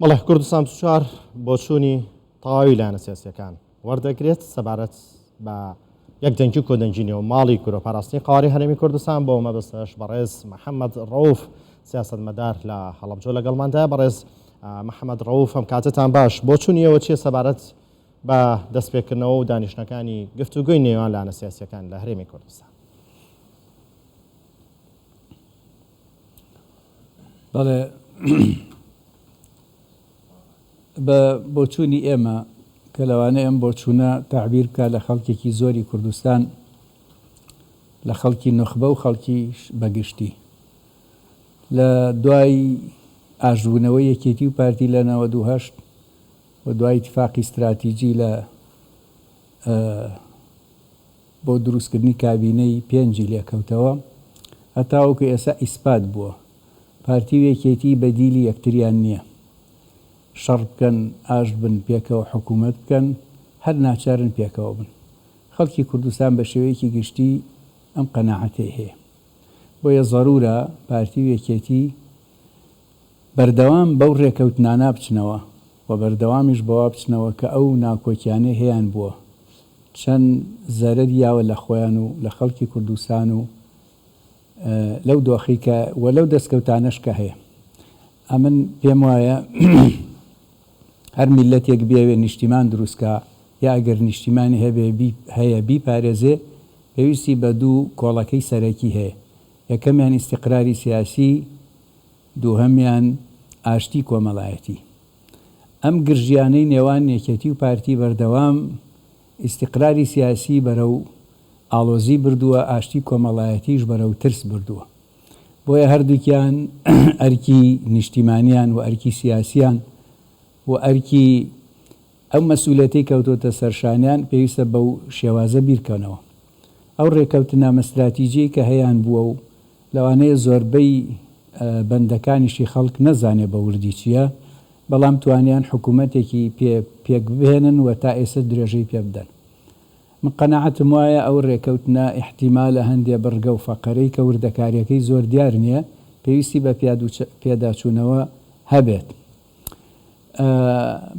بەڵێ کوردستان چوار بۆ چوونی تەواوی لایەنە سیاسیەکان وەردەگرێت سەبارەت بە یەک دەنگی کۆدەنجینەوە ماڵی کورۆپاراستنی قاوەری هەرێمی کوردستان بۆ مەبەستەش بەڕێز محەممەد ڕەوف سیاسەتمەدار لە هەڵەبجە لەگەڵماندایە. بەڕێز محەممەد ڕەوف ئەم کاتتان باش بۆ چوونیەوە چیە سەبارەت بە دەستپێکردنەوە و دانیشتەکانی گفتوگوی نێوان لایەنە سیاسیەکان لە هەرێمی کوردستان؟ بەڵێ بە بۆچوونی ئێمە کە لەوانەیە ئەم بۆچوونە تعبیر بکە لە خەڵکێکی زۆری کوردستان، لە خەڵکی نخبە و خەڵکی بەگشتی لە دوای ئاژبوونەوەی یەکێتی و پارتی لە 1992 و دوای اتفاقی استراتیجی لە بۆ دروستکردنی کابینەی پێنجی لێکەوتەوە هەتاوەکو ئێستا ئیسپات بووە پارتی و یەکێتی بەدیلی یەکتریان نییە، شەڕ بکەن ئاژ بن پێکەوە حکوومەت بکەن، هەر ناچارن پێکەوە بن. خەڵکی کوردستان بە شێوەیەکی گشتی ئەم قەناعەتەی هەیە، بۆیە ضرورە پارتی و یەکێتی بەردەوام بەو ڕێکەوتنانە بچنەوە و بەردەوامیش بەوا بچنەوە کە ئەو ناکۆکیانەی هەیەیان بووە چەند زەرەر یاوە لە خۆیان و لە خەڵکی کوردستان و لەو دۆخی کە وە لەو دەستکەوتانەش کە هەیە. ئەمن پێم وایە هەر میلەتێک بێوێ نیشتیمان دروستکە یا ئەگەر نیشتیمانی هەیە بیپارێزێ پێویستی بە دوو کۆڵەکەی سەرەکی هەیە. یەکەمیان ئیستیقراری سیاسی، دووهەمیان ئاشتی کۆمەڵایەتی. ئەم گرژیانەی نێوان یەکێتی و پارتی بەردەوام ئیستیقراری سیاسی بەرەو ئاڵۆزی بردووە، ئاشتی کۆمەڵایەتیش بەرەو ترس بردووە. بۆیە هەردووکیان ئەرکی نیشتیمانیان و ئەرکی سیاسیان و ئەرکی ئەو مەسئولەتەی کەوتۆتە سەرشانیان پێویستە بەو شێوازە بیرکەنەوە. ئەو ڕێکەوتنە ئەستراتیجی کە هەیەیان بووە و لەوانەیە زۆربەی بەندەکانیشی خەڵک نەزانێ بە وردی چییە، بەڵام توانیان حکوومەتێکی پێک بهێنن و تا ئێستا درێژەی پێ بدەن. من قەناعەتم وایە ئەو ڕێکەوتنە احتیمالە هەندێ بڕگە و فەقەرەی کە وردەکاریەکەی زۆر دیار نییە پێویستی بە پێداچوونەوە هەبێت.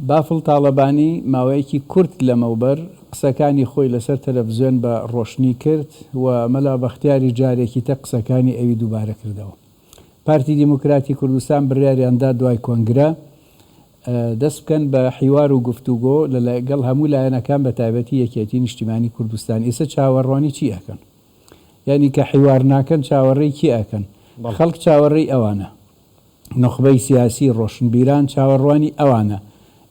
بافڵ تاڵەبانی ماوەیەکی کورت لەمەوبەر قسەکانی خۆی لەسەر تەلەڤیزیۆن بە ڕۆشنی کرد و مەلا بەختیاری جارێکی تە قسەکانی ئەوی دووبارە کردەوە. پارتی دیموکراتی کوردستان بڕیاریاندا دوای کۆنگرە دەست بکەن بە حیوار و گفتوگۆ لەگەڵ هەموو لایەنەکان بە تایبەتی یەکێتی نیشتیمانی کوردستان. ئێستا چاوەڕوانی چی ئەکەن؟ یعنی کە حیوار ناکەن چاوەڕێی کی ئەکەن؟ خەڵک چاوەڕێی ئەوانە، نخبەی سیاسی ڕۆشنبیران چاوەڕوانی ئەوانە.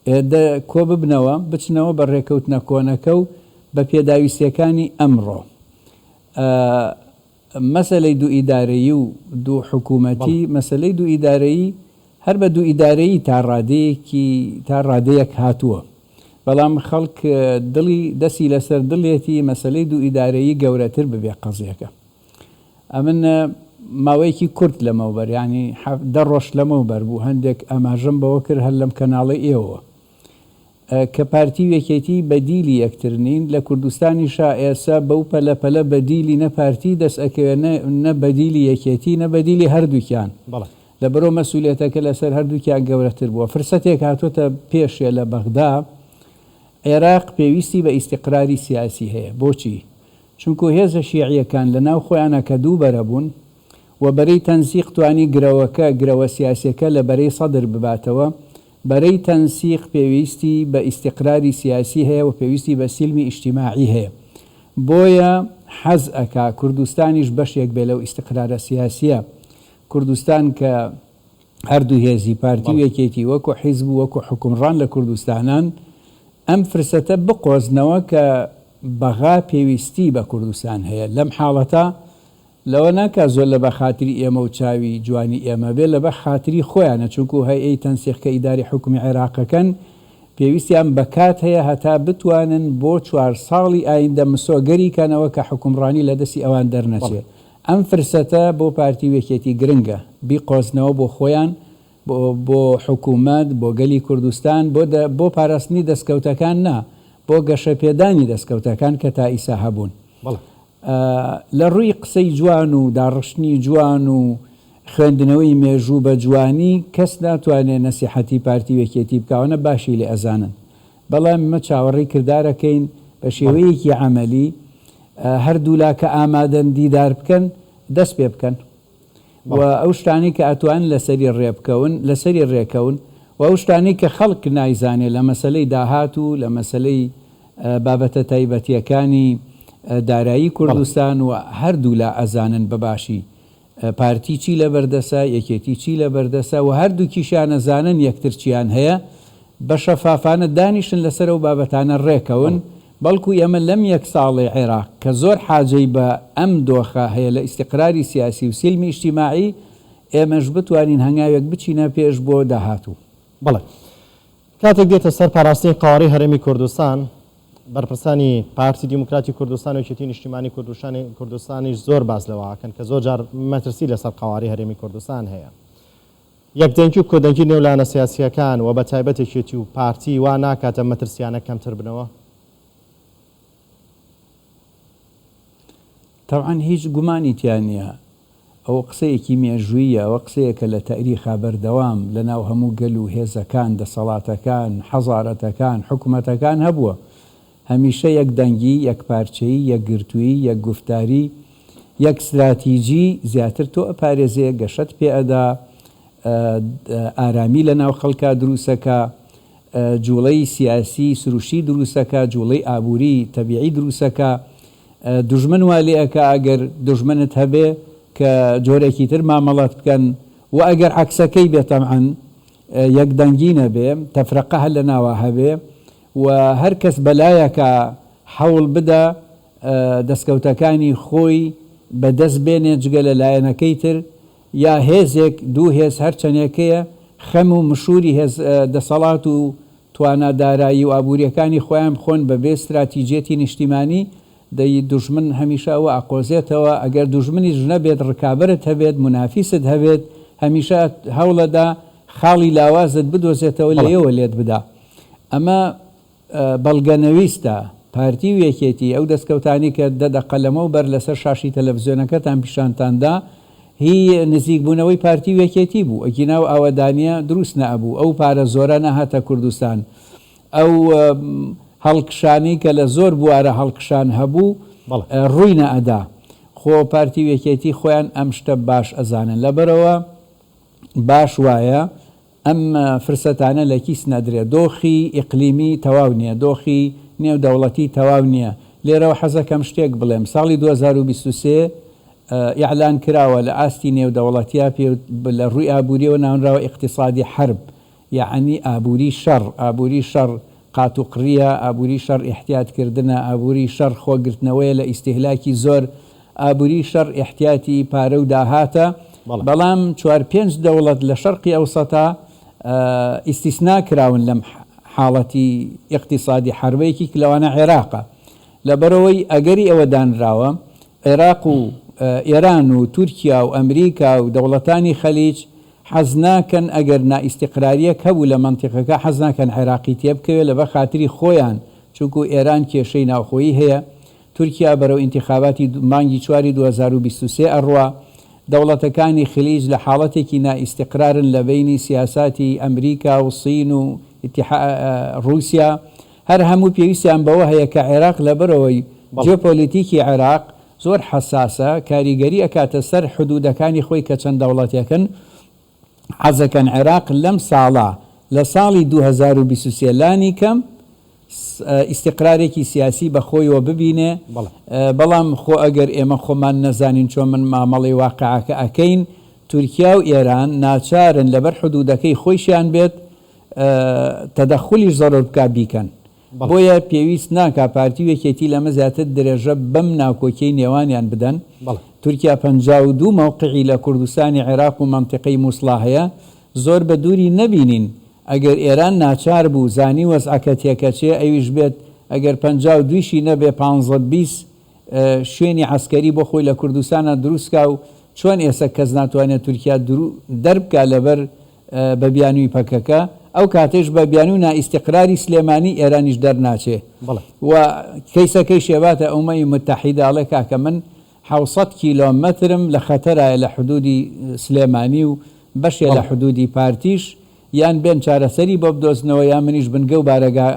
ئێدە کۆ ببنەوە بچنەوە بە ڕێکەوتنە کۆنەکە و بە پێداویستیەکانی ئەمڕۆ. مەسەلەی دوو ئیدارەیی و دوو حکوومەتی، مەسەلەی دوو ئیدارەیی هەر بە دوو ئیدارەیی تا ڕادەیەک هاتووە، بەڵام خەڵک دڵی دەستی لەسەر دڵێتی مەسەلەی دوو ئیدارەیی گەورەتر ببێ قەزیەکە. ئەمن ماوەیەکی کورت لەمەوبەر، ینی 10 ڕۆژ لەمەوبەر بوو هەندێک ئەماژەم بەوە کرد هەر لەم کەناڵی ئێوە کە پارتی و یەکێتی بەدیلی یەکترنین لە کوردستانیشا ئێستا بەو پەلەپەلە بەدیلی نە پارتی دەست ئەکەوێت نە بەدیلی یەکێتی نە بەدیلی هەردووکیان، لە بەرەو مەسئولێتەکە لەسەر هەردووکیان گەورەتر بووە. فرسەتێک هاتوۆتە پێشێ لە بەغدا عێراق پێویستی بە ئیستیقراری سیاسی هەیە. بۆچی؟ چونکو هێزە شیعیەکان لە ناو خۆیانە کە دوو بەرە بوون و بەرەی تەنسیق توانی گرەوە سیاسیەکە لە بەرەی سەدر بباتەوە، بەرەی تەنسیق پێویستی بە ئیستیقراری سیاسی هەیە و پێویستی بە سیلمی ئیجتیماعی هەیە. بۆیە حەز ئەکا کوردستانیش بەشێک بێ لەو ئیستیقرارە سیاسیە. کوردستان کە هەردوو هێزی پارتی و یەکێتی وەکو حیزب و وەکو حکومڕان لە کوردستانان ئەم فرسەتە بقۆزنەوە کە بەغا پێویستی بە کوردستان هەیە. لەم حاڵەتە لەوە ناکە زۆر لە بەخاتری ئێمە و چاوی جوانی ئێمە بێ، لە بەخاتری خۆیانە، چونکو هەیئەی تەنسیقکە ئیداری حکومی عێراقەکەن پێویستیان بەکات هەیە هەتا بتوانن بۆ 4 ساڵی ئایندە مسۆگەری کەنەوە کە حکومڕانی لە دەستی ئەوان دەرنەچێت. ئەم فرسەتە بۆ پارتی و یەکێتی گرنگە بیقۆزنەوە بۆ خۆیان، بۆ حکوومەت، بۆ گەلی کوردستان، بۆ پاراستنی دەستکەوتەکان نا، بۆ گەشەپێدانی دەستکەوتەکان کە تا ئیسا هەبوون. لە ڕووی قسەی جوان و داڕشتنی جوان و خوێندنەوەی مێژوو بە جوانی کەس ناتوانێت نەسیحەتی پارتی وەکێتی بکەونە باشی لێ ئەزانن بەڵام مە چاوەڕێی کردارەکەین بە شێوەیەکی عملی هەردوو لا کە ئامادەن دیدار بکەن دەست پێ بکەن و ئەو شتانی کە ئەتوان لەسەری ڕێبکەون لەسەری ڕێکەون و ئەو شتانی کە خەڵک نایزانێت لە مەسلەی داهات و لە مەسلەی بابەتە تایبەتیەکانی دارایی کوردستان و هەردوو لا ئەزانن بەباشی پارتی چی لە بەردەسە یەکێتی چی لە بەردەسە و هەردووکیشان ئەزانن یەکتر چیان هەیە بە شەفافانە دانیشن لەسەر ئەو بابەتانە ڕێکەون بەڵکو ئێمە لەم یەک ساڵی عێراق کە زۆر حاجەی بە ئەم دۆخە هەیە لە ئیستیقراری سیاسی و سیلمی ئیجتیماعی ئێمەش بتوانین هەنگاوێک بچینە پێش بۆ داهاتوو. بەڵێ کاتێک دێتە سەر پاراستنی قاوەڕەی هەرێمی کوردستان بەرپرسانی پارتی دیموکراتی کوردستان و یەکێتی نیشتیمانی کوردستانیش زۆر باس لەوەکەن کە زۆر جار مەترسی لەسەر قاوەڕەی هەرێمی کوردستان هەیە. یەکدەنگی و کۆدەنگی نێولانە سیاسیەکان و بە تایبەت یەکێتی و پارتی وا ناکاتە مەترسیانە کەمتر بنەوە؟ طبعاً هیچ گومانی تیان نییە ئەوە قسەیەکی مێژوویە ئەوە قسەیەکە لە تاریخا بەردەوام لە ناو هەموو گەل و هێزەکان دەسەڵاتەکان حەزارەتەکان حکوومەتەکان هەبووە هەمیشە یەک دەنگی یەک پارچەی یەک گرتووی یەک گفتاری یەک استراتیژی زیاتر تۆ ئەپارێزەیە گەشت پێ ئەدا ئارامی لە ناو خەڵکا دروستەکە جوڵەی سیاسی سروشی دروستەکە جوڵەی ئابووری تەبیعی دروستەکە دوژمن وا لێ ئەکە ئەگەر دوژمنت هەبێ کە جۆرێکی تر مامەڵات بکەن و ئەگەر عکسەکەی بێت تەمعەن یەک دەنگی نەبێ تەفرەقە هەر لە ناوە هەبێ و هەر کەس بەلایەکە حەوڵ بدە دەستکەوتەکانی خۆی بەدەست بێنێ جگە لە لایەنەکەی تر یا هێزێک دوو هێز هەر چەندێکەیە خەم و مشوری هێز دەسەڵات و توانادارایی و ئابوووریەکانی خۆیان بخۆن بەبێ استراتیژێتی نیشتیمانی دەی دوژمن هەمیشە ئەوە ئەقۆزێتەوە ئەگەر دوژمنیش نەبێت ڕکابەرت هەبێت منافیست هەبێت هەمیشە هەوڵەدا خاڵی لاوازت بدۆزێتەوە لەیەوە لێت بدا. ئەمە بەڵگەنەویستە پارتی و یەکێتی ئەو دەستکەوتانی کە دەدەقەلەمە و بەر لەسەر شاشی تەلەڤیزیۆنەکەتان پیشانتاندا هی نزیکبوونەوەی پارتی و یەکێتی بوو ئەگی ناو ئاوەدانیە دروست نەبوو ئەو پارە زۆرە نەهاتە کوردستان ئەو هەڵکشانی کە لە زۆر بوارە هەڵکشان هەبوو ڕووی نەئەدا خۆ پارتی و یەکێتی خۆیان ئەم شتە باش ئەزانن لەبەرەوە باش وایە ئەم فرسەتانە لە کیس نەدرێت دۆخی ئیقلیمی تەواو نییە دۆخی نێودەوڵەتی تەواو نییە لێرەوە حەزەکەم شتێک بڵێم ساڵی 2023 ئیعلان کراوە لە ئاستی نێودەوڵەتیا لە ڕووی ئابووریەوە ناونراوە اقتصادی حرب یعنی ئابووری شەڕ قات و قڕیە ئابووری شەڕ ئیحتیاتکردنە ئابووری شەڕ خۆگرتنەوەیە لە ئیستیهلاکی زۆر ئابووری شەڕ ئیحتیاتی پارە و داهاتە بەڵام 4-5 دەوڵەت لە شەرقی ئەوسەتا ئیستیسنا کراون لەم حاڵەتی اقتصادی حربەیەکی لەوانە عێراقە لەبەرەوەی ئەگەری ئەوە دانراوە عێراق و ئێران و تورکیا و ئەمریکا و دەوڵەتانی خەلیج حەز ناکەن ئەگەر نائیستیقراریەک هەبوو لە مەنتیقەکە حەز ناکەن عێراقی تێبکەوێت لە بە خاتری خۆیان چونکو ئێران کێشەی ناوخۆیی هەیە تورکیا بەرەو ئینتیخاباتی مانگی 4 2023 ئەڕوا دەوڵەتەکانی خلیج لە حاڵەتێکی نائیستیقرارن لە بینی سیاساتی ئەمریکا و سین و رووسیا هەر هەموو پێویستیان بەوە هەیە کە عێراق لەبەرەوەی جیۆپۆلیتیکی عێراق زۆر حساسە کاریگەری ئەکاتە سەر حدودەکانی خۆی کە چەند دەوڵەتێکن حەزەکەن عێراق لەم ساڵە لە ساڵی 2023 لانی کەم ئیستیقرارێکی سیاسی بە خۆیەوە ببینێ بەڵام خۆ ئەگەر ئێمە خۆمان نەزانین چۆن من مامەڵی واقعەکە ئەکەین تورکیا و ئێران ناچارن لەبەر حدودەکەی خۆیشیان بێت تەدەخولی زۆر بکا بیکەن بۆیە پێویست ناکا پارتی و یەکێتی لەمە زیاتر درێژە بەم ناکۆکیی نێوانیان بدەن تورکیا 52 مووقعی لە کوردستانی عێراق و مەنتیقەی مووسڵا هەیە زۆر بە دووری نەبینین ئەگەر ئێران ناچار بوو زانی وەزعەکە تێکەچێ ئەویش بێت ئەگەر 52شی نەبێ 520 شوێنی عسکەری بۆ خۆی لە کوردستانە دروستکە و چۆن ئێستا کەس ناتوانێت تورکیا دەربکە لەبەر بە بیانووی پەکەکە ئەو کاتێش بە بیانوو نائیستیقراری سلێمانی ئێرانیش دەرناچێ و کەیسەکەی شێواتە ئەومەی متحیداڵێ کاکە من حوصد کیلۆمەترم لە خەتەرە لە حدودی سلێمانی و بەشێ لە حدودی پارتیش یان بێن چارەسەری بۆ بدۆزنەوە یا منیش بنگە و بارەگا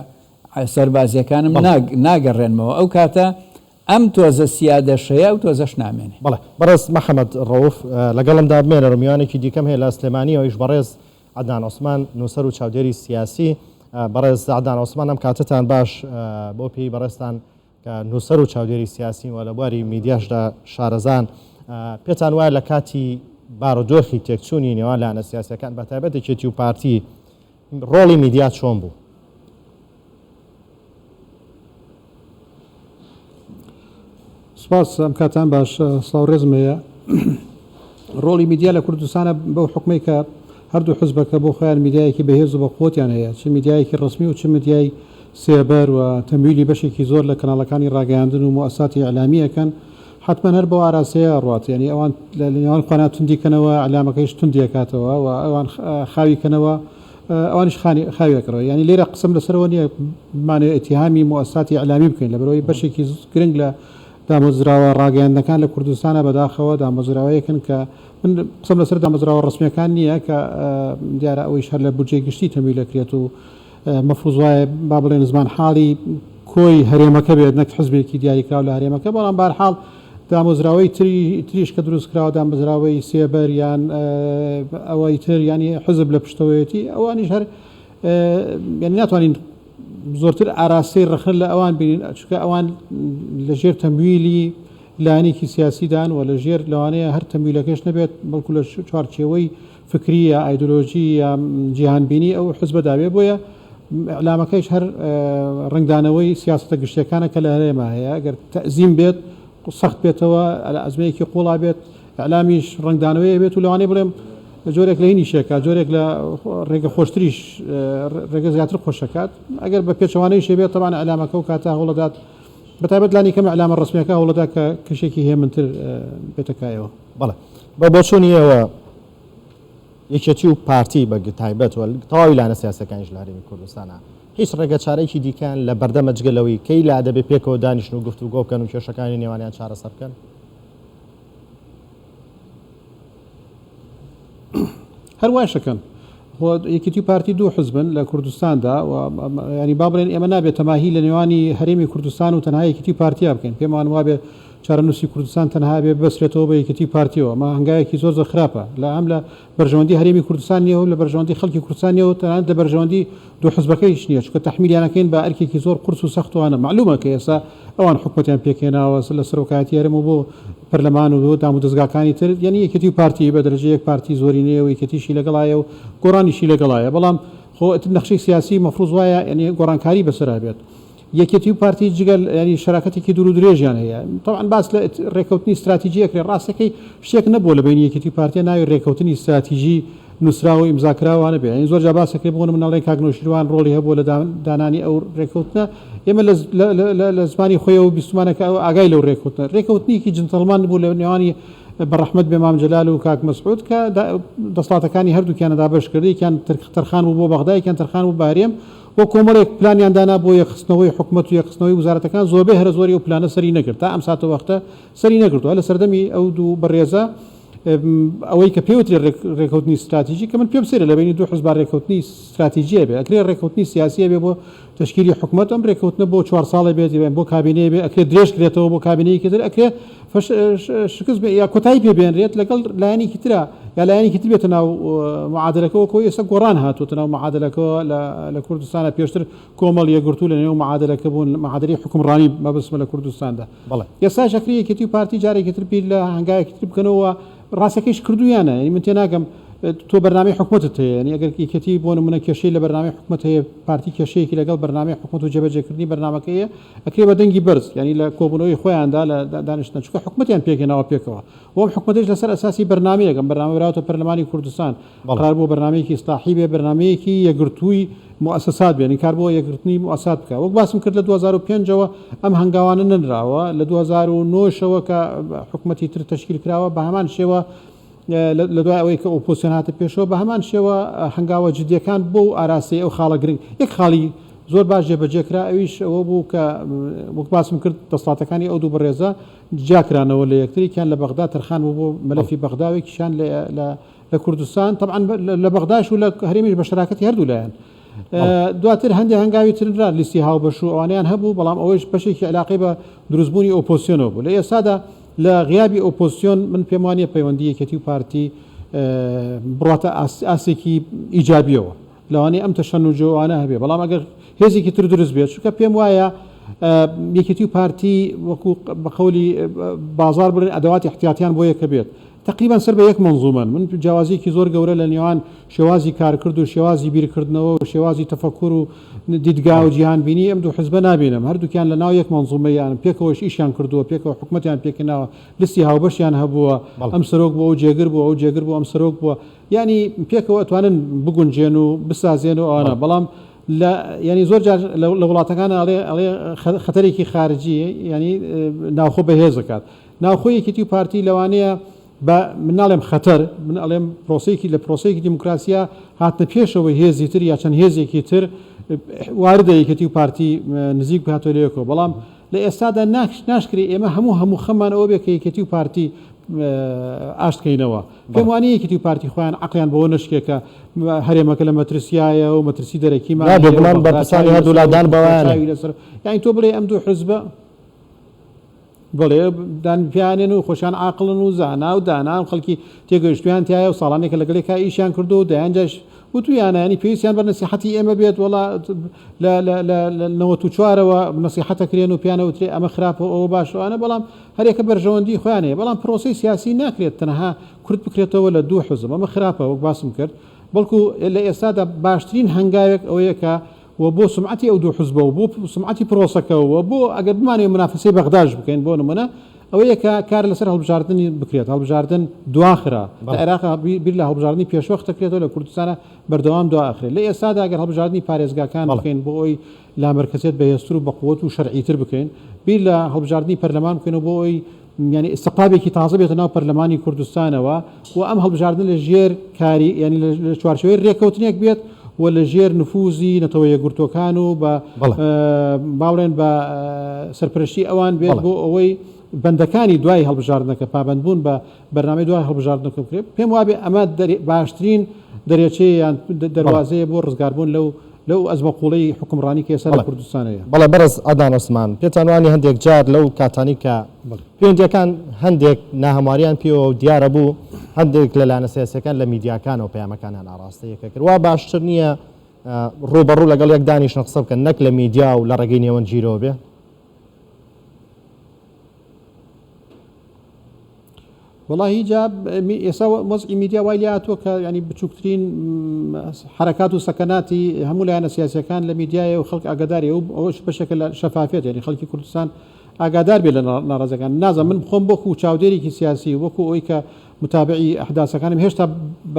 سەربازیەکانم ناگەڕێنمەوە ئەو کاتە ئەم تۆزە سیادەشەیە و تۆزەش نامێنێ. بەڵێ بەڕێز محەممەد ڕەوف لەگەڵمدا بمێنە ڕمیوانێکی دیکەم هەیە لە سلێمانی ئەویش بەڕێز عەدنان عوسمان نووسەر و چاودێری سیاسی. بەڕێز عەدنان عوسمان ئەم کاتتان باش بۆ پێی بەڕێستان کە نووسەر و چاودێری سیاسی و لە بواری میدیاشدا شارەزان پێتان وایە لە کاتی بارودۆخی تێکچوونی نێوان لایەنە سیاسیەکان بە تایبەت یەکێتی و پارتی ڕۆڵی میدیا چۆن بوو؟ سپاس ئەم کاتان باش ساوڕێزم هەیە. ڕۆڵی میدیا لە کوردستانە بەو حکومەی کە هەردوو حزبەکە بۆ خۆیان میدیایەکی بەهێز و بە قوتیان هەیە، چ میدیایەکی ڕسمی و چ میدیای سێبەر و تەمویلی بەشێکی زۆر لە کەناڵەکانی ڕاگەیاندن و مؤسساتی ئەعلامیەکەن حتمما هەر بۆ ئاراسەیە ڕات، یعنی ئەوان لە نێوان خۆیان توندیکەنەوە ئەعلامەکەیش توندی دەکاتەوە و ئەوان خاویکەنەوە ئەوانش خاوێکەوە. یعنی لێرە قسم لەسەرەوە نییە بمانێ ئەتیهامی مؤسساتی ئەعلامی بکەین لەبەرەوەی بەشێکی گرنگ لە دامەزراوە ڕاگەیاندنەکان لە کوردستانە بەداخەوە دامەزراوەیەکن کە من قسم لەسەر دامەزراوە ڕسمیەکان نییە کە دیارە ئەوەیش هەر لە بودجێ گشتی تەمویل دەکرێت و مەفروض وایە با بڵێن زمان حاڵی کۆی هەرێمەکە بێت نەک حزبێکی دیاریکراو لە هەرێمەکە، بەڵام بەرحاڵ دامەزراوەی تریش کە دروست کراوە دامەزراوەی سێبەر یان ئەوەی تر ینی حزب لە پشتەوەیەتی ئەوانیش هەر یعنی ناتوانین زۆرتر ئاراستەی ڕخن لە ئەوان بینین چونکە ئەوان لەژێر تەمویلی لایەنێکی سیاسیدان و لەژێر لەوانەیە هەر تەمویلەکەش نەبێت بەڵکو لە چوارچێوەی فکری یا ئایدۆلۆژی یا جیهانبینی ئەو حزبە دابێ بۆیە ئەعلامەکەیش هەر ڕنگدانەوەی سیاسەتە گشتیەکانە کە لە هەرێمە هەیە ئەگەر تەزیم بێت سەخت بێتەوە ئەزمەیەکی قوڵا بێت ئەعلامیش ڕنگدانەوەی بێت و لەوانەیە بڵێم جۆرێک لە هینی شێکە جۆرێک لە ڕێگە خۆشتریش ڕێگە زیاتر خۆشەکات ئەگەر بە پێچەوانەی شێبێت تەوانە ئەعلامەکە و کاتە هەوڵەدات بەتایبەت لانی کەم ئەعلامە ڕسمیەکە هەوڵەدا کە کەشێکی هێمنتر بێتەکایەوە. بەڵێ بە بۆچوونیەوە یەکێتی و پارتی بە تایبەت و تەواوی لایەنە سیاسیەکانیش لە هەرێمی کوردستانە هیچ ڕێگە چارەیەکی دیکەن لە بەردەمە جگەلەوەی کەی لا دەبێت پێکەوە دانیشتن و گفتوگۆ بکەن و کێشەکانی نێوانیان چارەسەر بکەن؟ هەروای شەکەن یەکێتی پارتی دوو حزبن لە کوردستاندا و ینی با بڵێن ئێمە نابێت تەماهی لە نێوانی هەرێمی کوردستان و تەنها یەکێتی پارتیا بکەین، پێمان وابێ چارەنووسی کوردستان تەنها بێ بەسرێتەوە بە یەکێتی پارتیەوە مە هەنگایەکی زۆر خراپە لە ئەم لە بەرژەوەندی هەرێمی کوردستان نیە و لە بەرژەوەندی خەڵکی کوردستان نیە و تەنانەت لە بەرژەوەندی دوو حزبەکەیش نییە چونکە تەحمیلیانەکەین بە ئەرکێکی زۆر قورس و سەختوانە معلومە کە ئێستا ئەوان حکومەتیان پێکێناوە لە سەرۆکایەتی هەرێم و بۆ پەرلەمان و دام و دەستگاکانی تر یعنی یەکێتی و پارتی بە دەرەجەیەک پارتی زۆرینەیە و یەکێتیشی لەگەڵایە و گۆڕانیشی لەگەڵایە، بەڵام خۆ نەخشەی سیاسی مەفروض وایە ینی گۆڕانکاری بەسەرا بێت. یەکێتی و پارتی جگەل ینی شەراکەتێکی دوور و درێژیان هەیە طبعاً باس لە ڕێکەوتنی استراتیجیەکرێ ڕاستەکەی شتێک نەبووە لە بینی یەکێتی پارتیە ناوی ڕێکەوتنی استراتیژی نووسراوە ئیمزاکراوانە بێ، یعنی زۆر جا باسەکرێ بۆ مناڵی کاکنۆشیروان ڕۆڵی هەبووە لە دانانی ئەو ڕێکەوتنە ئێمە لە زمانی خۆیەوە بیستمانەکە ئەو ئاگای لەو ڕێکەوتنێکی جنتەڵمان بوو لە نێوانی بەڕەحمەت بێ مام جەلال و کاک مەسعود کە دەسەڵاتەکانی هەردووکیانە دابەشکردی یەکیان تەرخان بوو بۆ بەغدا یەکیان تەرخان بوو بارێم وە کۆمەڵێک پلانیان دانا بۆ یەخستنەوەی حکومەت و یەخستنەوەی وزارەتەکان زۆربەی هەرە زۆری و پلانە سەری نەکرد تا ئەم ساتە وەختە سەری نەکردووە لە سەردەمی ئەو دوو بەڕێزە ئەوەی کە پێوتری ڕێکەوتنی استراتیژی کە من پێم سەیرە لە بینی دوو حزب ڕێکەوتنی استراتیژیە بێ ئەکرێ ڕێکەوتنی سیاسیە بێ بۆ تشکیلی حکومەت ئەم ڕێکەوتنە بۆ 4 ساڵە بێت بۆ کابینەیە بێ ئەکرێ درێژ کرێتەوە بۆ کابینەیەکی تر ئەکرێ شکست یا کۆتایی پێبێنرێت لەگەڵ لایەنێکی ترە یا لایەنێکی تر بێتە ناو معادلەکەەوە کۆی ئێستا گۆڕان هاتووەتە ناو معادلەکەەوە لە کوردستانە پێشتر کۆمەڵ یەکگرتوو لە نێو معادلەکە بوون معادلەی حکومڕانی مەبەسمە لە کوردستاندا ئێستا شەکری یەکێتی پارتی جارێکی تر پیر لە هەنگایەکی تر بکەنەوە ڕاستەکەیش کردویانە ینی من تێناگەم تۆ بەرنامەی حکومەتت هەیە ینی ئەگەر یەکێتی بۆ نمونە کێشەی لە بەرنامەی حکومەت هەیە پارتی کێشەیەکی لەگەڵ بەرنامەی حکومەت و جێبەجێکردنی بەرنامەکەیە ئەکرێ بە دەنگی بەرز ینی لە کۆبوونەوەی خۆیاندا لە دانیشتن چونکە حکومەتیان پێکێناوە پێکەوە وەم حکومەتیش لەسەر ئەساسی بەرنامەیەکەم بەرنامە براوەتە پەرلەمانی کوردستان قرار بۆ بەرنامەیەکی ئیسلاحی بێ بەرنامەیەکی یەکگرتووی مؤسسات بێنی کار بۆ یەکگرتنی مؤسسات بکە وەک باسم کرد لە 2005ەوە ئەم هەنگاوانە ننراوە لە 2009ەوە کە حکومەتی تر تشکیل کراوە بە هەمان شێوە لە دوای ئەوەی کە ئۆپۆزیسیۆن هاتە پێشەوە بە هەمان شێوە هەنگاوە جدیەکان بۆ ئاراسی ئەو خاڵە گرنگ یەک خاڵی زۆر باش جێبەجێکرا ئەویش ئەوە بوو کە وەک باسم کرد دەسڵاتەکانی ئەو دوو بەڕێزە جاکرانەوە لە یەکتریان لە بەغدا تەرخان بوو بۆ مەلەفی بەغداوێکیشان لە کوردستان طبعا لە بەغداش و لە هەرێمیش بە شراکەتی هەردوو لایەن دواتر هەندێک هەنگاوی تررا لیستی هاوبەش و ئەوانیان هەبوو بەڵام ئەوەش بەشێکی علاقی بە دروستبوونی ئۆپۆزیسیۆنەوە بوو لە ئێستادا لە غیابی ئۆپۆزیسیۆن من پێم وانیە پەیوەندی یەکێتی و پارتی بڕاتە ئاسێکی ئیجابیەوە لەوانەیە ئەم تەشەنوجەوانە هەبێ بەڵام ئەگەر هێزێکی تر دروست بێت چونکە پێم وایە یەکێتی و پارتی وەکو بەقەولی بازار بڵێن ئەدەواتی احتیاتیان بۆ یەکە بێت تقریبا سەر بە یەک منزومن من جیاوازیەکی زۆر گەورە لە نێوان شێوازی کارکرد و شێوازی بیرکردنەوە و شێوازی تەفەکوور و دیدگا و جیهان بینی ئەم دوو حزبە نابینم هەردووکیان لە ناو یەک منزومەیان پێکەوەش ئیشیان کردووە پێکەوە حکومەتیان پێکەناوە لیستی هاوبەشیان هەبووە ئەم سەرۆک بووە ئەو جێگر بووە ئەو جێگر بوو ئەم سەرۆک بووە ینی پێکەوە ئەتوانن بگونجێن و بسازێن و ئەوانە بەڵام ینی زۆر لە وڵاتەکان ئەڵێ خەتەرێکی خارجی ینی ناوخۆ بەهێز دەکات ناوخۆی یەکێتی و پارتی لەوانەیە من ناڵێم خەتەر من ئەڵێم پرۆسەیەکی لە پرۆسەیەکی دیموکراسیا هاتنە پێشەوە هێزی تر یا چەند هێزێکی تر واردە یەکێتی و پارتی نزیک بهاتۆ لەیەکەوە بەڵام لە ئێستادا ناشکری ئێمە هەموو خەمان ئەوە بێ کە یەکێتی و پارتی ئاشتکەینەوە پێم وانە یەکێتی و پارتی خۆیان عقلیان بەوە نشکێکە هەرێمەکە لە مەترسیایە و مەترسی دەرەکیمان بەرپرسانی هەردوولادان بەوایانە یانی تۆ بڵێ ئەم دوو حزبە بڵێ دانپیانێن و خۆشیان عاقلن و زانا و دانان خەڵکی تێگەشتیان تایە و ساڵانێکە لەگەڵێکا ئیشیان کردو و دەیانجاش وتویانانی پێویستیان بە نسیحەتی ئێمە بێت وڵا لە 94ەوە نسیحەتەکرێن و پیانەوترێ ئەمە خراپە ئەوە باشوانە بەڵام هەرێکە بەرژەوەندی خۆیانەیە بەڵام پرۆسی سیاسی ناکرێت تەنها کورد بکرێتەوە لە دوو حزب ئەمە خراپە وەک باسم کرد بەڵکو لە ئێستادا باشترین هەنگاوێک ئەوەیەکە و بۆ سمعتی ئەو دوو حزبە و بۆ سمعتی پرۆسەکەەوە بۆ ئەگەر بمانێ منافسەی بەغداش بکەین بۆ نمونە ئەوەیە کە کار لەسەر هەڵبژاردننی بکرێت هەڵبژاردن دواخرا لە عێراق بیر لە هەڵبژاردننی پێشوەخت دەکرێتەوە لە کوردستانە بەردەوام دواخرێت لە ئێستادا ئەگەر هەڵبژاردننی پارێزگاکان بکەین بۆ ئەوی لامەرکزێت بەهێزتر و بەقووەت و شەرعیتر بکەین بیر لە هەڵبژاردننی پەرلەمان بکەینەوە بۆ ئەوی ینی استقلابێکی تازە بێتە ناو پەرلەمانی کوردستانەوە و ئەم هەڵبژاردن لە ژێر کاری ینی لە چوارچێوەی ڕێکەوتنێک بێت و لە ژێر نفوزی نەتەوە یەکگرتوەکان و بە باڵێن بە سەرپەرشتی ئەوان بێت بۆ ئەوەی بەندەکانی دوای هەڵبژاردنەکە پابندبوون بە بەرنامەی دوای هەڵبژاردنەکە بکرێت پێم وابێ ئەمە باشترین دەرێچەیان دەواازەیە بۆ ڕزگاربوون لەو ئەزمەقوڵەی حکومڕانی کە ئێستا لە کوردستانەیە بەڵێ بەرز ئەدان عوسمان پێتانوانی هەندێک جار لەو کاتانی کە پەیوەندیەکان هەندێک ناهەمواریان پێوە و دیارە بوو هەندێک لەلایەنە سیاسیەکان لە میدیاکانەوە پەیامەکانیان ئاراستەیەکە کرد وا باشتر نییە ڕوبەڕوو لەگەڵ یەک دانیشتن قسە بکەن نەک لە میدیا و لە ڕێگەی نێوەنجیرەوە بێ والله جاب ئێستا وەزعی میدیا وای لاتوە کە ینی بچووکترین حرکات و سەکەناتی هەموو لایەنە سیاسیەکان لە میدیایە و خەڵک ئاگاداری و ئەوش بەشێکە لە شەفافێت ینی خەڵکی کوردستان ئاگادار بێت لە ناڕازەکان نازم من بخۆم بۆکو چاودێرێکی سیاسی وەکو ئەوی کە متابعی ئەحداسەکانم هێشتا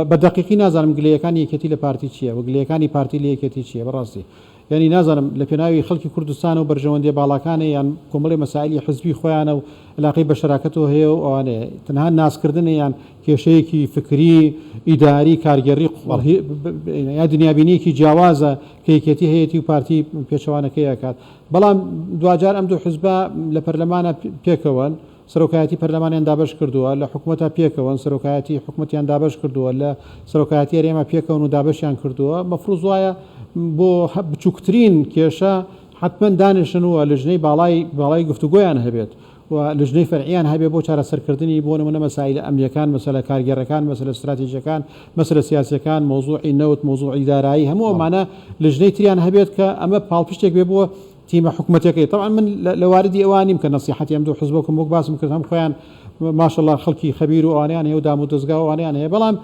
بە دەقیقی نازانم گلەیەکانی یەکێتی لە پارتی چییە و گلەیەکانی پارتی لە یەکێتی چییە بەڕاستی ینی نازانم لە پێناوی خەڵکی کوردستان و بەرژەوەندی باڵاکانە یان کۆمەڵی مەسائلی حزبی خۆیانە و علاقەی بە شەراکەتەوە هەیە و ئەوانەیە تەنها ناسکردنە یان کێشەیەکی فکری ئیداری کارگەڕی یا دنیابینیەکی جیاوازە کە یەکێتی هەیەی و پارتی پێچەوانەکەی ئەکات بەڵام دوجار ئەم دوو حزبە لە پەرلەمانە پێکەوەن سەرۆکایەتی پەرلەمانیان دابش کردووە لە حکوومەتە پێکەوەن سەرۆکایەتی حکوومەتیان دابش کردووە لە سەرۆکایەتی هەرێمە پێکەون و دابشیان کردووە مەفروض وایە بۆ بچووکترین کێشە حتمما دانیشتنەوە لە ژنەی باڵای گفتوگۆیان هەبێت و لە ژنەی فەرعیان هەبێ بۆ چارەسەرکردنی بۆ نمونە مەسائل ئەمنیەکان مەسەلە کارگەڕەکان مەسەلە استراتیژیەکان مەسەلە سیاسیەکان مۆزوعی نەوت مۆزوعی دارایی هەموو ئەمانە لە ژنەی تریان هەبێت کە ئەمە پاڵپشتێک بێ بۆ تیمە حکوومەتەکەی طبعا من لە واردی ئەوانیم کە نەسیحەتی ئەم دوو حزبەکەم وەک باسم کرد هەم خۆیان ماشەڵڵا خەڵکی خەبیر و ئەوانیان هەیە و دام و دەستگا و ئەوانیان هەیە بەڵام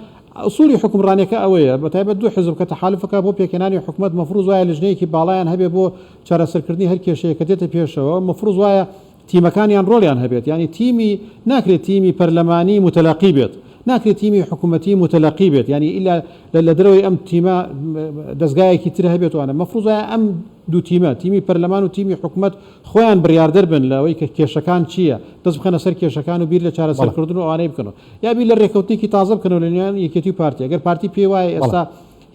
ئوسولی حکومڕانیەکە ئەوەیە بەتایبەت دوو حزب کە تەحالفەکە بۆ پێکەنانی حکوومەت مەفروض وایە لە ژنەیەکی باڵایان هەبێ بۆ چارەسەرکردنی هەر کێشەیە کە دێتە پێشەوە مەفروض وایە تیمەکانیان ڕۆڵیان هەبێت ینی تیمی ناکرێت تیمی پەرلەمانی متەلاقی بێت ناکرێت تیمی حکوومەتی متەلاقی بێت ینی ئیلا لە دەرەوەی ئەم تیمە دەستگایەکی تر هەبێت وانە مەفروض وایە ئەم دوو تیمە تیمی پەرلەمان و تیمی حکوومەت خۆیان بڕیاردەر بن لەوەی کە کێشەکان چییە دەست بخەنە سەر کێشەکان و بیر لە چارەسەرکردن و ئەوانەی بکەنەوە یا بیر لە ڕێکەوتێکی تازە بکەنەوە لە نێوان یەکێتی و پارتی ئەگەر پارتی پێی وایە ئێستا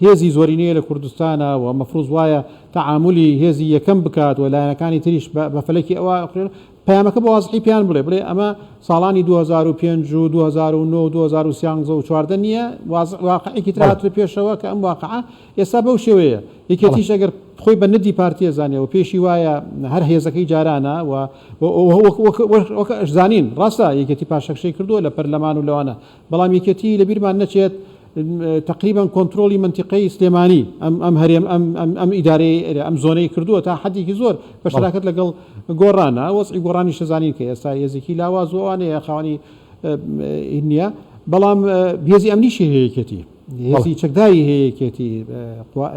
هێزی زۆرینەیە لە کوردستانە و مەفروض وایە تعاملی هێزی یەکەم بکات و لایەنەکانی تریش بە فەلەکی ئەوە پەیامەکە بە وازحی پیان بڵێ ئەمە ساڵانی 2005 و 2009 2013 و 14 نییە واقعێکی تراتر پێشەوە کە ئەم واقعە ئێستا بەو شێوەیە یەکێتیش ئەگەر خۆی بە نەدی پارتیە زانێەوە پێشی وایە هەر هێزەکەی جارانە وەکە ئەشزانین ڕاستە یەکێتی پاشەکشەی کردووە لە پەرلەمان و لەوانە بەڵام یەکێتی لە بیرمان نەچێت تقریبا کۆنتترۆلی منتیقی سلێمانی ئەم هەرێم ئەم ئیدارەی ئەم زۆنەی کردووە تا حدێکی زۆر بە شراکەت لەگەڵ گۆڕانە وەسعی گۆڕانی شەزانین کە ئێستا هێزێکی لاوازوانەیە خاوەنی نییە بەڵام هێزی ئەمنیشی هەیەکێتی هێزی چەکداری هەیەکێتی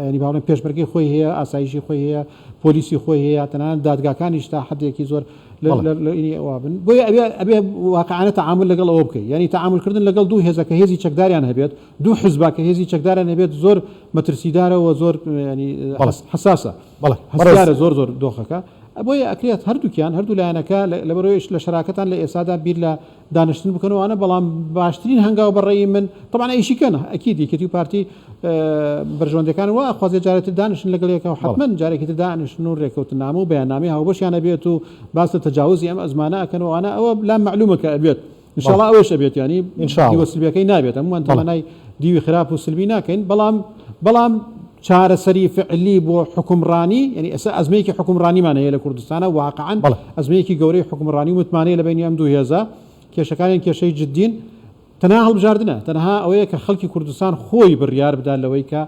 ینی باڵێن پێشبەرگەی خۆی هەیە ئاسایشی خۆی هەیە پۆلیسی خۆی هەیە تەنانەت دادگاکانیش تا حدێکی زۆر ئەوە بن بۆیە ئەبێ واقعانە تعامل لەگەڵ ئەوە بکەیت ینی تعاملکردن لەگەڵ دوو هێزەکە هێزی چەکداریان هەبێت دوو حزباکە هێزی چەکداران هەبێت زۆر مەترسیدارەوە زۆر حساسە هەستارە زۆر دۆخەکە بۆیە ئەکرێت هەردووکیان هەردوو لایەنەکە لەبەرەوەیش لە شراکەتان لە ئێسادا بیر لە دانیشتن بکەنەوەوانە بەڵام باشترین هەنگاو بەڕێی من طبعا ئیشیکەن ئەکید یەکێتی و پارتی بەرژەوەندەکان وا خوازێ جارێتی دانیشتن لەگەڵ یەکەوە حتمما جارێکی تر دانیشتن و ڕێکەوتنامە و بەیاننامەی هاوبەشیانە بێت و باس لە تەجاوزی ئەم ئەزمانە ئەکەنەوەوانە ئەوە لا معلومە کە ئەبێت انشاءالله ئەوەش ئەبێت ینی دیوە سلبیەکەی نابێت هەمووان تەمەنای دیوی خراپ و سلبی ناکەین بەڵام چارەسەری فعلی بۆ حکومڕانی ینی ئێستا ئەزمەیەکی حکومڕانیمان هەیە لە کوردستانە واقعاً ئەزمەیەکی گەورەی حکومڕانی متمانەیە لە بینی ئەم دوو هێزە کێشەکانیان کێشەی جددین تەنها هەڵبژاردنە تەنها ئەوەیە کە خەڵکی کوردستان خۆی بڕیار بدات لەوەی کە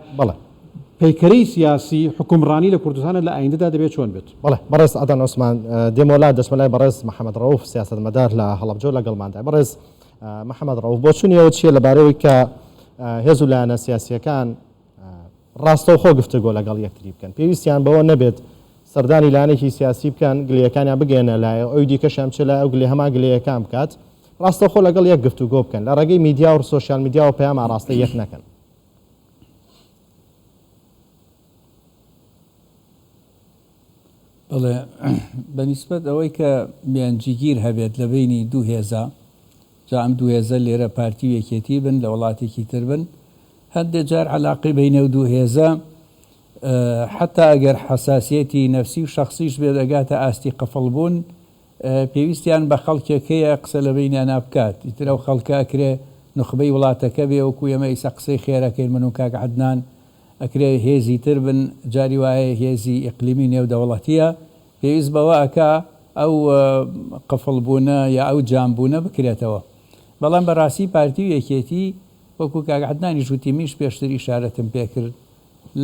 پەیکەرەی سیاسی حکومڕانی لە کوردستانە لە ئایندەدا دەبێت چۆن بێت بەڕێز ئەدان عوسمان دێمۆلا دەچمەلای بەڕێز محەممەد ڕەوف سیاسەتمەدار لە هەڵەبجە لەگەڵماندا بەڕێز محەممەد ڕەوف بۆ چونیەوە چیە لەبارەوەی کە هێز و لایەنە سیاسیەکان ڕاستەوخۆ گفتوگۆ لەگەڵ یەکتری بکەن پێویستیان بەوە نەبێت سەردانی لایەنێکی سیاسی بکەن گلەکانیان بگەێنە لایە ئەوی دیکەشیان چ لای ئەو گلێ هەما گلەیەکان بکات ڕاستەوخۆ لەگەڵ یەک گفتوگۆ بکەن لە ڕێگەی میدیا و سۆشیال میدیا و پەیام ئاڕاستە یەک نەکەن بەڵێ بەنسبەت ئەوەی کە میانجیگیر هەبێت لە بینی دوو هێزە جا ئەم دوو هێزە لێرە پارتی و یەکێتی بن لە وڵاتێکی تر بن هەندێک جار علاقی بینە و دوو هێزە حتا ئەگەر حساسیەتی نەفسی و شخصیش بێت ئەگاتە ئاستی قفڵبوون پێویستیان بە خەڵکێکەیە قسە لە بینیانە بکات ئیتر ئەو خەڵکە ئەکرێ نخبەی وڵاتەکە بێ وەکو ئێمە ئیسا قسەی خێرەکەین من و کاک عەدنان ئەکرێ هێزی تر بن جاری وایە هێزی ئیقلیمی نێودەوڵەتیە پێویست بەوە ئەکا ئەو قفڵبوونە یا ئەو جامبوونە بکرێتەوە بەڵام بەڕاستی پارتی و یەکێتی وەکو کاک عەدنانی ژوتیمیش پێشتر ئیشارەتم پێکرد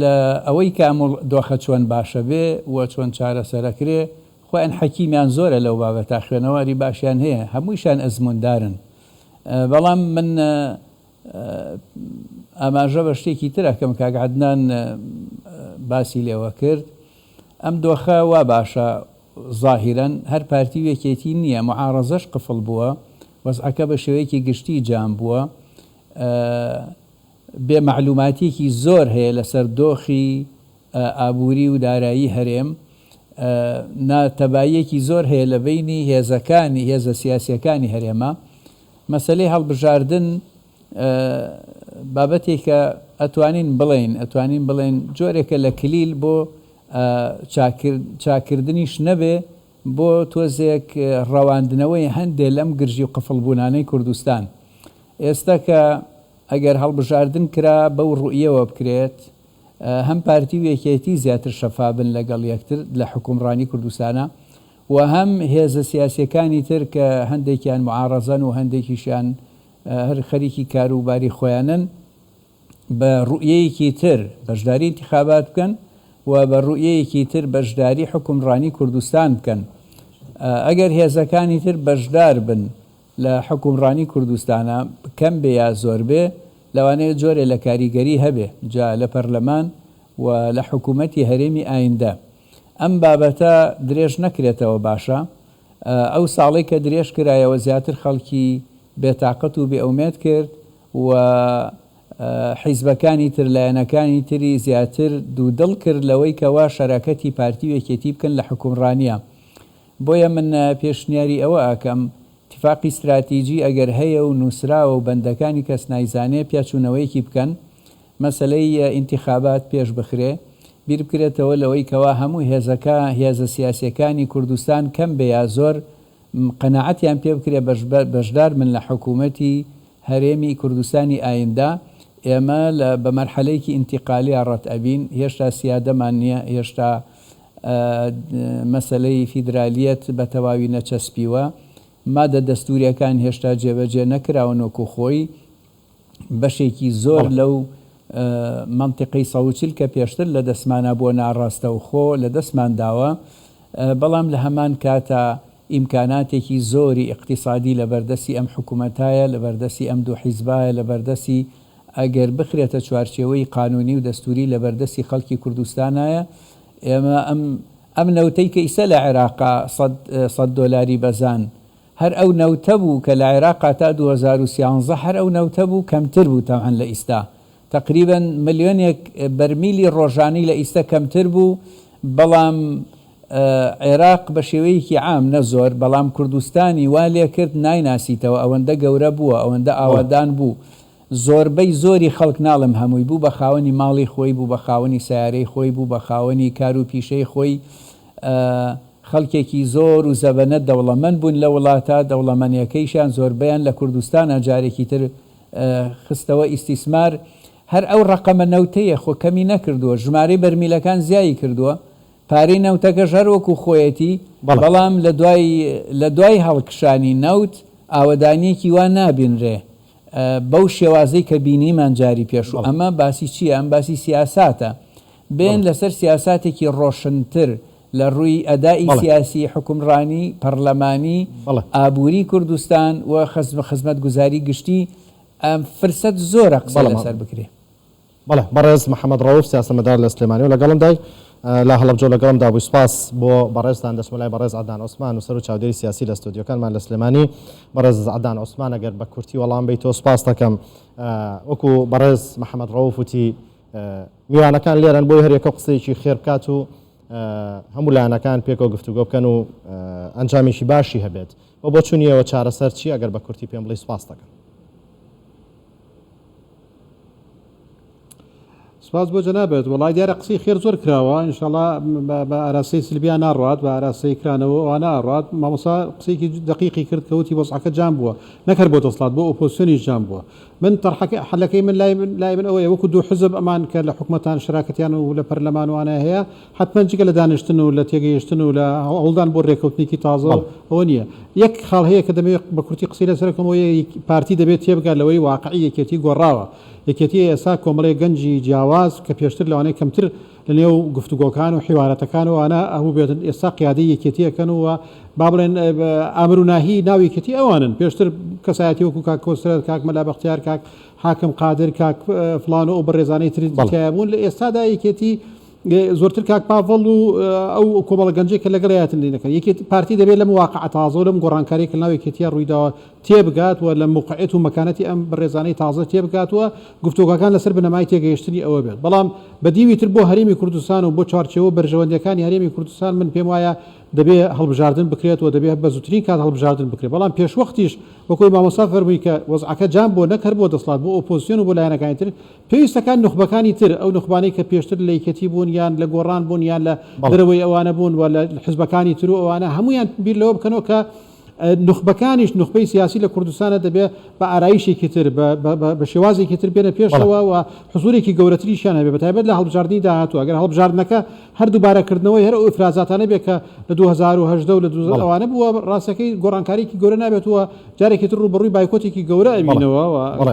لە ئەوەی کامل دۆخە چۆن باشە بێ و چۆن چارەسەرەکرێ خۆیان حەکیمیان زۆرە لەو بابەتە خوێنەواری باشیان هەیە هەموویشان ئەزموندارن بەڵام من ئاماژە بە شتێکی ترەکەم کاک عەدنان باسی لێوە کرد ئەم دۆخە وا باشە ظاهیرەن هەر پارتی و یەکێتی نییە معارەزەش قفڵ بووە وەزعەکە بە شێوەیەکی گشتی جام بووە بێ معلوماتیەکی زۆر هەیە لەسەر دۆخی ئابووری و دارایی هەرێم ناتەباییەکی زۆر هەیە لە بینی هێزەکانی هێزە سیاسیەکانی هەرێمە مەسەلەی هەڵبژاردن بابەتێکە ئەتوانین بڵێن جۆرێکە لە کلیل بۆ چاکردنیش نەبێ بۆ تۆزێک ڕەواندنەوەی هەندێک لەم گرژی و قفڵبوونانەی کوردستان ئێستا کە ئەگەر هەڵبژاردن کرا بەو ڕوئیەوە بکرێت هەم پارتی و یەکێتی زیاتر شەفابن لەگەڵ یەکتر لە حکومڕانی کوردستانە و هەم هێزە سیاسیەکانی تر کە هەندێکیان معارەزەن و هەندێکیشیان هەر خەریکی کاروباری خۆیانن بە ڕوئیەیەکی تر بەشداری انتخابات بکەن و بە ڕوئیەیەکی تر بەشداری حکومڕانی کوردستان بکەن ئەگەر هێزەکانی تر بەشدار بن لە حکومڕانی کوردستانە کەم بێ یا زۆر بێ لەوانەیە جۆرێ لە کاریگەری هەبێ جا لە پەرلەمان و لە حکوومەتی هەرێمی ئایندە ئەم بابەتە درێژ نەکرێتەوە باشە ئەو ساڵی کە درێژ کرایەوە زیاتر خەڵکی بێتاقەت و بێئومێد کرد و حیزبەکانی تر لایەنەکانی تری زیاتر دوودڵ کرد لەوەی کەوا شەراکەتی پارتی و یەکێتی بکەن لە حکومڕانیە بۆیە من پێشنیاری ئەوە ئاکەم اتفاقی استراتیجی ئەگەر هەیە و نووسراوە و بەندەکانی کەس نایزانێ پیاچوونەوەیەکی بکەن مەسلەی ئینتیخابات پێش بخرێ بیر بکرێتەوە لەوەی کەوا هەموو هێزە سیاسیەکانی کوردستان کەم بێ یا زۆر قەناعەتیان پێ بکرێ بەشدار من لە حکوومەتی هەرێمی کوردستانی ئایندا ئێمە بە مەرحەلەیەکی ئینتیقالی ڕەت ئەبین هێشتا سیادەمان نییە هێشتا مەسلەی فیدرالیەت بە تەواوی نەچەسپیوە مادە دەستوریەکان هێشتا جێبەجێ نەکراون وەکو خۆی بەشێکی زۆر لەو منطقی سەوچل کە پێشتر لە دەستمانە بۆ ناڕاستە و خۆ لە دەستمان داوە بەڵام لە هەمان کاتە ئیمکاناتێکی زۆری اقتصادی لە بەردەسی ئەم حکوومەتایە لە بەردەسی ئەم دوو حیزبایە لە بەردەسی ئەگەر بخرێتە چوارچێوەی قانونی و دەستوری لە بەردەسی خەڵکی کوردستانایە ئێمە ئەم نەوتەی کە ئیسە لە عێراقا $100 بەزان هەر ئەو نەوتە بوو کە لە عێراقا تا 2013 هەر ئەو نەوتە بوو کەمتر بوو تەوان لە ئیستا تقریبا ملیۆنێک بەرمیلی ڕۆژانەی لە ئیستا کەمتر بوو بەڵام عێراق بە شێوەیەکی عام نەزۆر بەڵام کوردستانی وا لێ کرد نایناسیتەوە ئەوەندە گەورە بووە ئەوەندە ئاوادان بوو زۆربەی زۆری خەڵک ناڵم هەمووی بوو بە خاوەنی ماڵی خۆی بوو بە خاوەنی سیارەی خۆی بوو بە خاوەنی کار و پیشەی خۆی خەڵکێکی زۆر و زەبەنە دەوڵەمەند بوون لە وڵاتە دەوڵەمەندیەکەیشان زۆربیان لە کوردستانە جارێکی تر خستەوە ئیستیسمار هەر ئەو ڕقەمە نەوتەیە خۆ کەمی نەکردووە ژمارەی بەرمیلەکان زیایی کردووە پارەی نەوتەکە ژەر وەکو خۆیەتی بەڵام لە دوای هەڵکشانی نەوت ئاوەدانیەکی وا نابینرێ بەو شێوازەی کە بینیمان جاری پێشوو ئەمە باسی چییە ئەم باسی سیاساتە بێن لەسەر سیاساتێکی ڕۆشنتر لە ڕووی ئەدای سیاسی حکومڕانی پەرلەمانی ئابووری کوردستان و خزمەت گوزاری گشتی فرسەت زۆرە قسە لەسەر بکرێ بەڵێ بەڕێز محەممەد ڕەوف سیاسەتمەدار لە سلێمانی و لەگەڵم دای لا هەڵبجۆ لەگەڵمدا بووی سپاس بۆ بەڕێزتان دەچمەلای بەڕێز عەدنان عوسمان و سەر و چاودێری سیاسی لە ستودیۆکانمان لە سلێمانی بەڕێز عەدنان عوسمان ئەگەر بە کورتی وەڵام بیتەوە سپاس دەکەم وەکو بەڕێز محەممەد ڕەوف وتی میوانەکان لێرەن بۆی هەرێکە قسەیەکی خێر بکات و هەموو لایەنەکان پێکەوە گفتوگۆ بکەن و ئەنجامیشی باشی هەبێت بۆ چوونیەوە چارەسەر چی ئەگەر بە کورتی پێم بڵێ سپاس دەکەم سپاس بۆ جەنابێت وڵای دیارە قسەی خێر زۆر کراوە ئینشاڵڵا بە ئاراستەی سلبیان ناڕات بە ئاراستەی کرانەوە ئەوە ناڕات مامۆستا قسەیەکی دقیقی کرد کەوتی وەزعەکە جام بووە نەکرد بۆ دەسڵات بۆ ئۆپۆزیسیۆنیش جام بووە من حەلەکەی من لای من ئەوەیە وەکو دوو حزب ئەمان کە لە حکومەتان شراکەتیان و لە پەرلەمانوانە هەیە حتمما جگە لە دانیشتن و لە تێگەیشتن و لە هەوڵدان بۆ ڕێکەوتنێکی تازە ئەوە نییە یەک خاڵ هەیە کە دەبێت بە کورتی قسەی لەسەرەکەمەوە پارتی دەبێت تێبگات لەوەی واقعی یەکێتی گۆڕاوە یەکێتی ئێستا کۆمەڵی گەنجی جیاواز کە پێشتر لەوانەیە کەمتر لە نێو گفتوگۆکان و حیوارەتەکانەوەوانە ئەوە بێتن ئێستا قیادەی یەکێتیەکەن و با بڵێن ئامر و ناهی ناو یەکێتی ئەوانن پێشتر کەسایەتی وەکو کاک کۆسرەت کاک مەلا بەختیار کاک حاکم قادر کاک فلان و بەڕێزانەی تری بوون لە ئێستادا یەکێتی زۆرتر کاک پاڤڵ و ئەو کۆمەڵە گەنجێک کە لەگەڵایەتن دەکەن یەکێت پارتی دەبێت لەم واقعە تازە و لەم گۆڕانکاری کە ناو یەکێتیە ڕوویداوە تێبگات و لە موقعیت و مەکانەتی ئەم بەڕێزانەی تازە تێبگاتوە گفتوگەکان لەسەر بنەمای تێگەیشتنی ئەوە بێت بەڵام بەدیوی تر بۆ هەرێمی کوردستان و بۆ چوارچێوە بەرژەوەندەکانی هەرێمی کوردستان من پێم وایە دەبێ هەڵبژاردن بکرێت و دەبێت بە زووترین کات هەڵبژاردن بکرێت بەڵام پێشوەختیش وەکوی مامۆستا فەرمووی کە وەزعەکە جام بۆ نەکرد بۆ دەسڵات بۆ ئۆپۆزیسیۆن و بۆ لایەنەکانی تر پێویستەکان نوخبەکانی تر ئەو نوخبانەی کە پێشتر لە یەکێتی بوون یان لە گۆڕان بوون یان لە دەرەوەی ئەوانە بوون و لە حزبەکانی تر و ئەوانە هەمویان بیر لەوە بکەنەوە کە نخبەکانیش نخبەی سیاسی لە کوردستانە دەبێت بە ئارایشێکی تر بە شێوازێکی تر بێنە پێشەوە و حزورێکی گەورەتریشیان هەبێت بەتایبەت لە هەڵبژاردننی داهاتوە ئەگەر هەڵبژاردنەکە هەر دووبارەکردنەوەی هەر ئەو ئفرازاتانە بێت کە لە 2010 و لە 2000 ئەوانە بووە ڕاستەکەی گۆڕانکاریکی گەورە نابێتەوە جارێکی تر ڕوبەڕووی بایکۆتێکی گەورە ئەمینەوە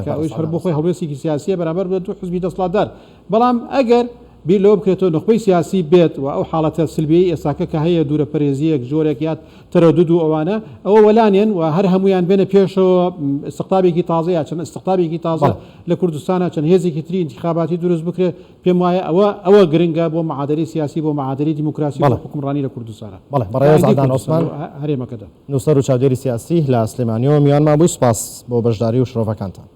ئەوش هەر بۆ خۆی هەڵوێستێکی سیاسیە بەرامبەر بە دوو حزبی دەسڵاتدار بەڵام ئەگەر بیر لەوە بکرێتەوە نخبەی سیاسی بێت و ئەو حاڵەتە سلبیەی ئێستاکە کە هەیە دوورە پەرێزیەک جۆرێک یاد تەرەدود و ئەوانە ئەوە وەلانێن و هەر هەمویان بێنە پێشەوە استقطابێکی تازە یا چەند استقطابێکی تازە لە کوردستانە چەند هێزێکی تری انتخاباتی دروست بکرێت پێم وایە ئەوە گرنگە بۆ معادلەی سیاسی بۆ معادلەی دیموکراسی و حکومڕانی لە کوردستانە بەڵێ بەڕێز عەدنان عوسمان هەرێمەکەدا نووسەر و چاودێری سیاسی لە سلێمانیەوە میوانمان بووی سپاس بۆ بەشداری و شرۆڤەکانتان